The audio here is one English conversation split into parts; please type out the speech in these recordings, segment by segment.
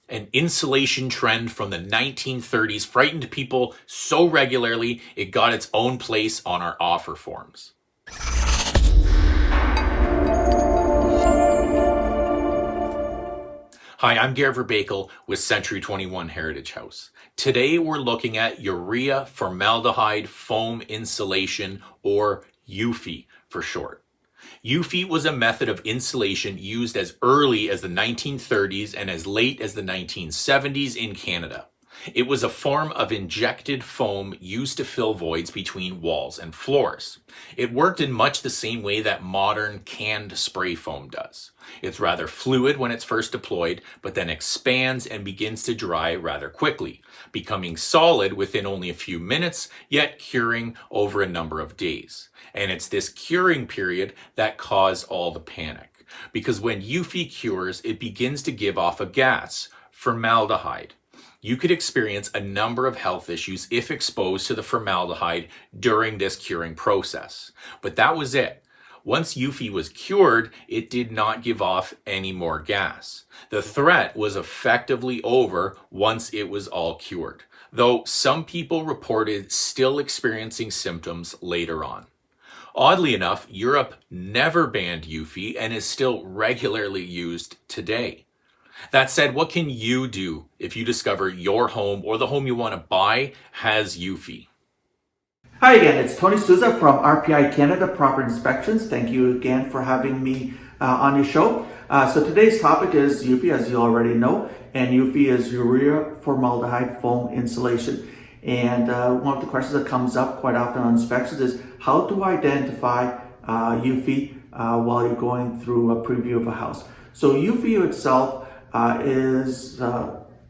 An insulation trend from the 1930s frightened people so regularly it got its own place on our offer forms. Hi, I'm Garrett Verbakel with Century 21 Heritage House. Today we're looking at urea formaldehyde foam insulation, or UFFI for short. UFFI was a method of insulation used as early as the 1930s and as late as the 1970s in Canada. It was a form of injected foam used to fill voids between walls and floors. It worked in much the same way that modern canned spray foam does. It's rather fluid when it's first deployed, but then expands and begins to dry rather quickly, becoming solid within only a few minutes, yet curing over a number of days. And it's this curing period that caused all the panic, because when UFFI cures, it begins to give off a gas, formaldehyde. You could experience a number of health issues if exposed to the formaldehyde during this curing process. But that was it. Once UFFI was cured, it did not give off any more gas. The threat was effectively over once it was all cured, though some people reported still experiencing symptoms later on. Oddly enough, Europe never banned UFFI and is still regularly used today. That said, what can you do if you discover your home or the home you want to buy has UFFI? Hi again, it's Tony Sousa from RPI Canada Property Inspections. Thank you again for having me on your show. So today's topic is UFFI, as you already know, and UFFI is urea formaldehyde foam insulation. And one of the questions that comes up quite often on inspections is how to identify UFFI while you're going through a preview of a house. So UFFI itself is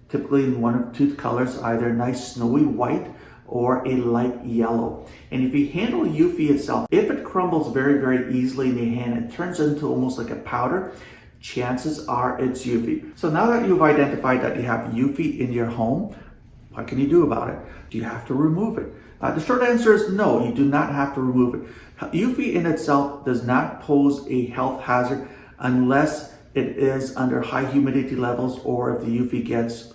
typically in one of two colors, either nice snowy white or a light yellow. And if you handle UFFI itself, if it crumbles very, very easily in your hand, it turns into almost like a powder, chances are it's UFFI. So now that you've identified that you have UFFI in your home, what can you do about it? Do you have to remove it? The short answer is no, you do not have to remove it. UFFI in itself does not pose a health hazard unless it is under high humidity levels, or if the UFFI gets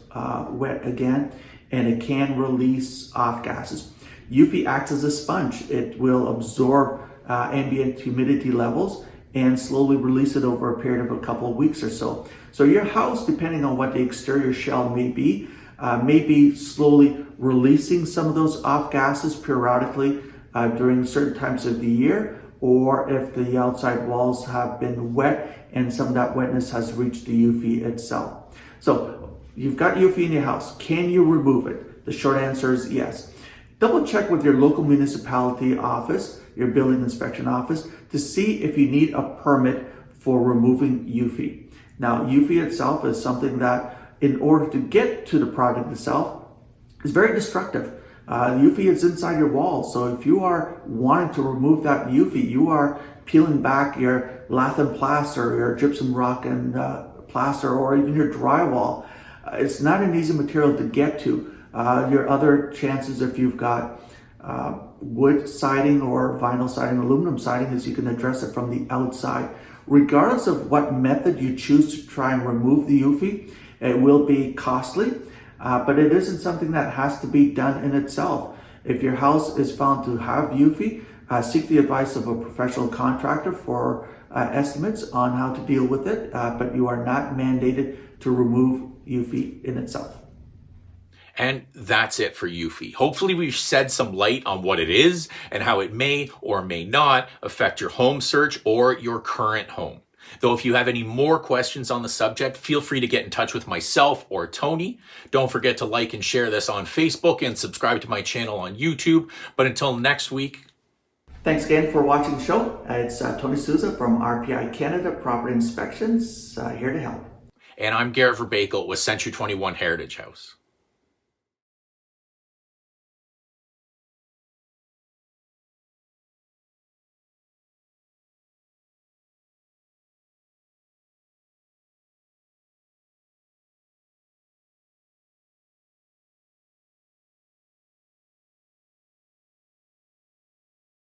wet again, and it can release off gases. UFFI acts as a sponge. It will absorb ambient humidity levels and slowly release it over a period of a couple of weeks or so. So your house, depending on what the exterior shell may be slowly releasing some of those off gases periodically during certain times of the year, or if the outside walls have been wet and some of that wetness has reached the UFFI itself. So you've got UFFI in your house. Can you remove it? The short answer is yes. Double check with your local municipality office, your building inspection office, to see if you need a permit for removing UFFI. Now, UFFI itself is something that, in order to get to the product itself, is very destructive. UFFI is inside your walls, so if you are wanting to remove that UFFI, you are peeling back your lath and plaster, your gypsum rock and plaster, or even your drywall. It's not an easy material to get to. Your other chances, if you've got wood siding or vinyl siding, aluminum siding, is you can address it from the outside. Regardless of what method you choose to try and remove the UFFI, it will be costly, but it isn't something that has to be done in itself. If your house is found to have UFFI, seek the advice of a professional contractor for estimates on how to deal with it, but you are not mandated to remove UFFI in itself. And that's it for UFFI. Hopefully we've shed some light on what it is and how it may or may not affect your home search or your current home. Though if you have any more questions on the subject, feel free to get in touch with myself or Tony. Don't forget to like and share this on Facebook and subscribe to my channel on YouTube. But until next week. Thanks again for watching the show. It's Tony Sousa from RPI Canada Property Inspections, here to help. And I'm Garrett Verbakel with Century 21 Heritage House.